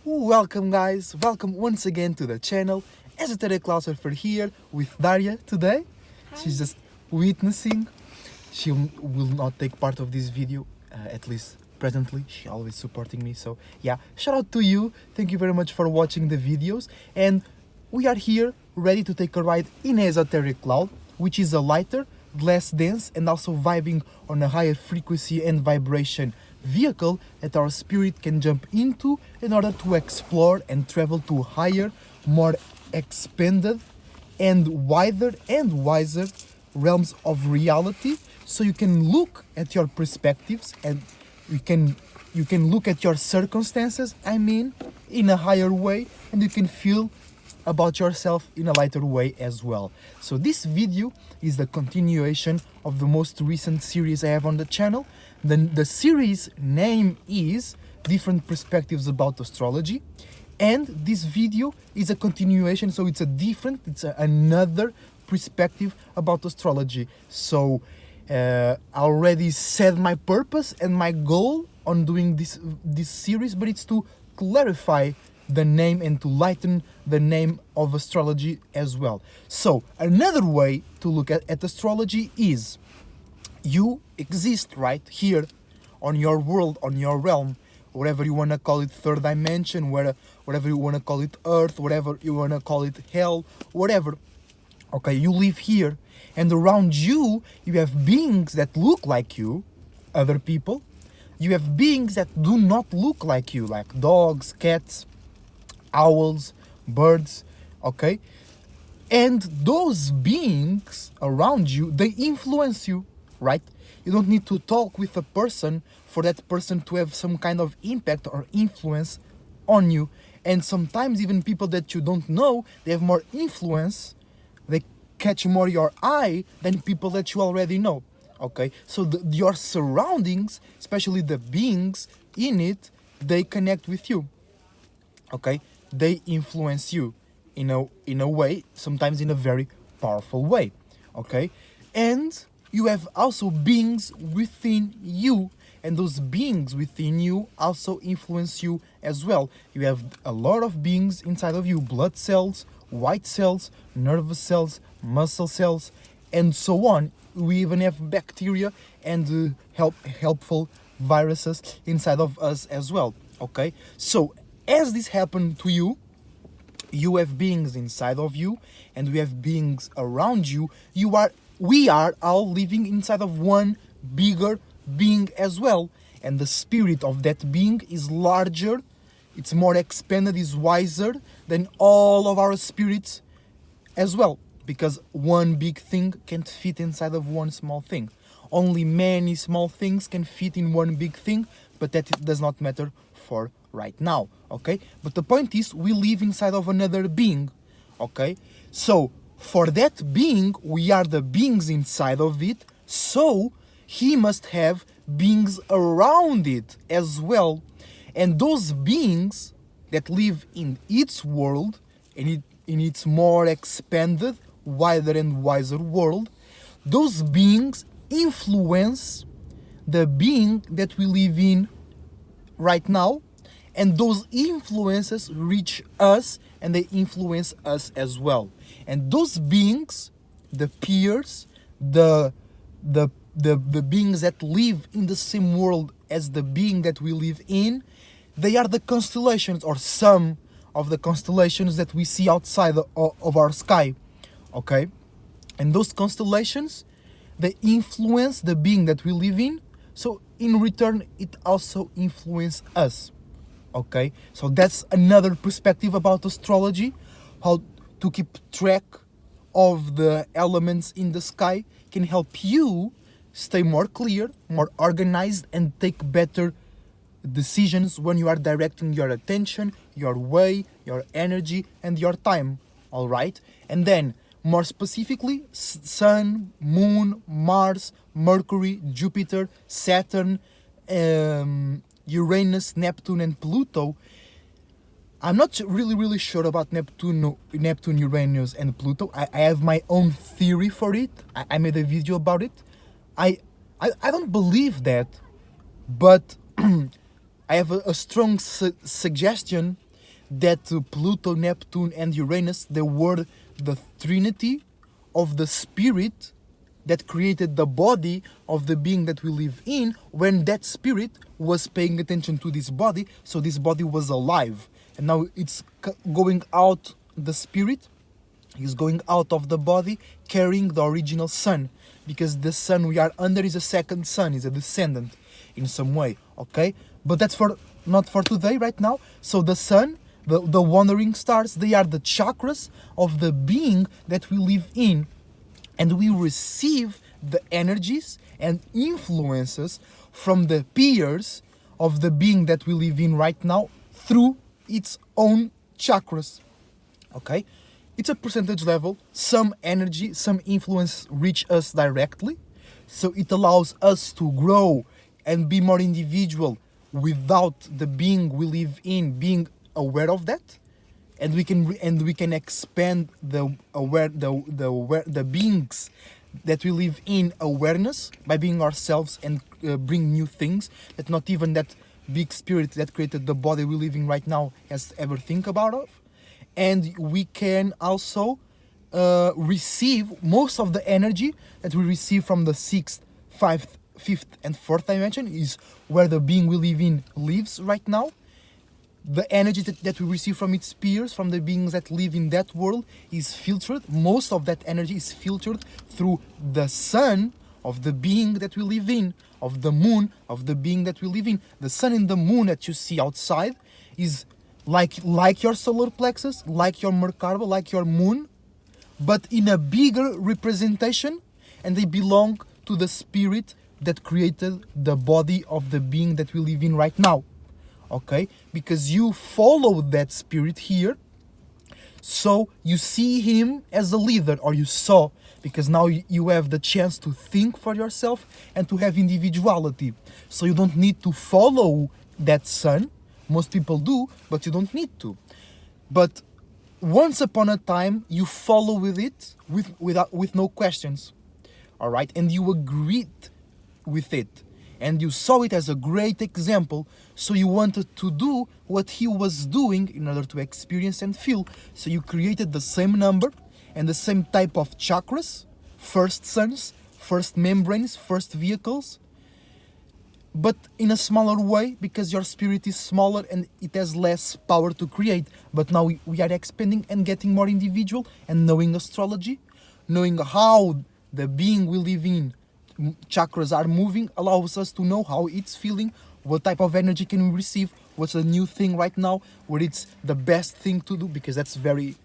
Welcome guys, welcome once again to the channel. Esoteric Philosopher here with Daria today. She's just witnessing. She will not take part of this video, at least presently. She always supporting me, so yeah, shout out to you. Thank you very much for watching the videos. And we are here ready to take a ride in Esoteric Cloud, which is a lighter, less dense and also vibing on a higher frequency and vibration vehicle that our spirit can jump into in order to explore and travel to higher, more expanded and wider and wiser realms of reality, so you can look at your perspectives and you can look at your circumstances, in a higher way, and you can feel about yourself in a lighter way as well. So this video is the continuation of the most recent series I have on the channel. The series name is Different Perspectives About Astrology, and this video is a continuation, so it's another perspective about astrology. So I already said my purpose and my goal on doing this series, but it's to clarify the name and to lighten the name of astrology as well. So another way to look at astrology is you exist right here on your world, on your realm, whatever you want to call it, third dimension, whatever you want to call it, earth, whatever you want to call it, hell, whatever. Okay, you live here, and around you have beings that look like you, other people. You have beings that do not look like you, like dogs, cats, owls, birds, okay? And those beings around you, they influence you, right? You don't need to talk with a person for that person to have some kind of impact or influence on you. And sometimes even people that you don't know, they have more influence, they catch more your eye than people that you already know, okay? So your surroundings, especially the beings in it, they connect with you, okay? They influence you in a way, sometimes in a very powerful way, okay? And you have also beings within you, and those beings within you also influence you as well. You have a lot of beings inside of you: blood cells, white cells, nervous cells, muscle cells, and so on. We even have bacteria and helpful viruses inside of us as well, okay? So as this happened to you, you have beings inside of you and we have beings around you. We are all living inside of one bigger being as well, and the spirit of that being is larger, it's more expanded, is wiser than all of our spirits as well, because one big thing can't fit inside of one small thing. Only many small things can fit in one big thing, but that does not matter for right now, okay? But the point is, we live inside of another being, okay? So for that being, we are the beings inside of it, so he must have beings around it as well. And those beings that live in its world, in its more expanded, wider and wiser world, those beings influence the being that we live in right now, and those influences reach us and they influence us as well. And those beings, the peers, the beings that live in the same world as the being that we live in, they are the constellations, or some of the constellations that we see outside of our sky, okay? And those constellations, they influence the being that we live in, so in return it also influences us, okay? So that's another perspective about astrology, how to keep track of the elements in the sky can help you stay more clear, more organized, and take better decisions when you are directing your attention, your way, your energy, and your time, all right? And then, more specifically, Sun, Moon, Mars, Mercury, Jupiter, Saturn, Uranus, Neptune, and Pluto. I'm not really sure about Neptune, Uranus, and Pluto. I have my own theory for it. I made a video about it. I don't believe that, but I have a strong suggestion that Pluto, Neptune, and Uranus, they were the trinity of the spirit that created the body of the being that we live in, when that spirit was paying attention to this body, so this body was alive. And now it's going out, the spirit is going out of the body carrying the original sun, because the sun we are under is a second sun, is a descendant in some way, okay? But that's for not for today, right now. So the sun, the wandering stars, they are the chakras of the being that we live in, and we receive the energies and influences from the peers of the being that we live in right now through its own chakras, okay? It's a percentage level. Some energy, some influence reach us directly, so it allows us to grow and be more individual without the being we live in being aware of that, and we can expand the beings that we live in awareness by being ourselves, and bring new things that not even that big spirit that created the body we're living right now has ever think about of. And we can also receive most of the energy that we receive from the 6th, 5th, and 4th dimension, is where the being we live in lives right now. The energy that we receive from its peers, from the beings that live in that world, is filtered. Most of that energy is filtered through the sun of the being that we live in, of the moon of the being that we live in. The sun and the moon that you see outside is like your solar plexus, like your Merkaba, like your moon, but in a bigger representation, and they belong to the spirit that created the body of the being that we live in right now, okay? Because you follow that spirit here, so you see him as a leader, or you saw, because now you have the chance to think for yourself and to have individuality. So you don't need to follow that sun. Most people do, but you don't need to. But once upon a time, you follow with it with no questions, all right? And you agreed with it, and you saw it as a great example, so you wanted to do what he was doing in order to experience and feel. So you created the same number and the same type of chakras, first suns, first membranes, first vehicles, but in a smaller way, because your spirit is smaller and it has less power to create. But now we are expanding and getting more individual, and knowing astrology, knowing how the being we live in, chakras are moving, allows us to know how it's feeling, what type of energy can we receive, what's a new thing right now, what it's the best thing to do, because that's very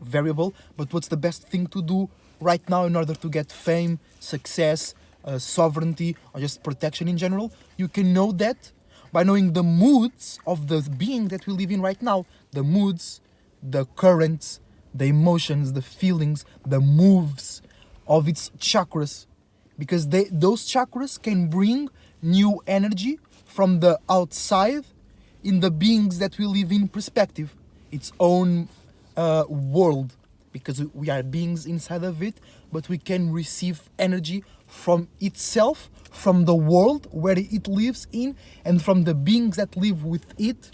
variable, but what's the best thing to do right now in order to get fame, success, sovereignty, or just protection in general. You can know that by knowing the moods of the being that we live in right now. The moods, the currents, the emotions, the feelings, the moves of its chakras. Because those chakras can bring new energy from the outside in the beings that we live in perspective. Its own world. Because we are beings inside of it, but we can receive energy from itself, from the world where it lives in, and from the beings that live with it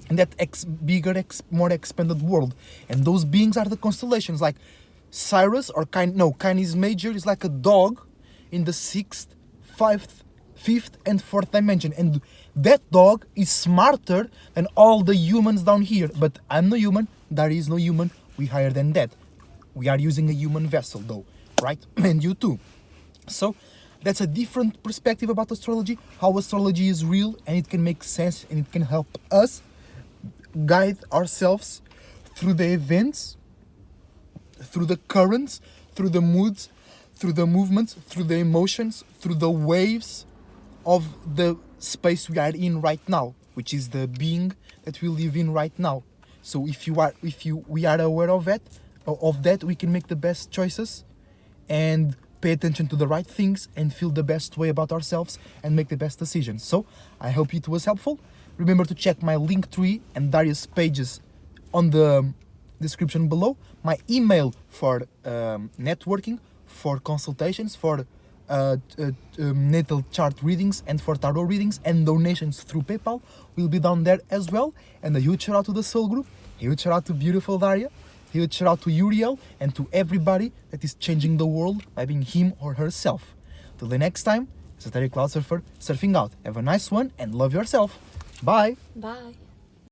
in that more expanded world. And those beings are the constellations, like Cyrus, or Canis Major is like a dog in the 6th, 5th, and 4th dimension. And that dog is smarter than all the humans down here. But I'm no human, there is no human, we higher than that. We are using a human vessel though, right? And you too. So that's a different perspective about astrology, how astrology is real, and it can make sense, and it can help us guide ourselves through the events, through the currents, through the moods, through the movements, through the emotions, through the waves of the space we are in right now, which is the being that we live in right now. So we are aware of that, we can make the best choices and pay attention to the right things and feel the best way about ourselves and make the best decisions. So I hope it was helpful. Remember to check my Linktree and Darius pages on the description below. My email for networking, for consultations, for natal chart readings and for tarot readings, and donations through PayPal will be down there as well. And a huge shout out to the Soul Group, a huge shout out to beautiful Daria, a huge shout out to Uriel, and to everybody that is changing the world by being him or herself. Till the next time, Esoteric Cloud Surfer surfing out. Have a nice one and love yourself. Bye. Bye.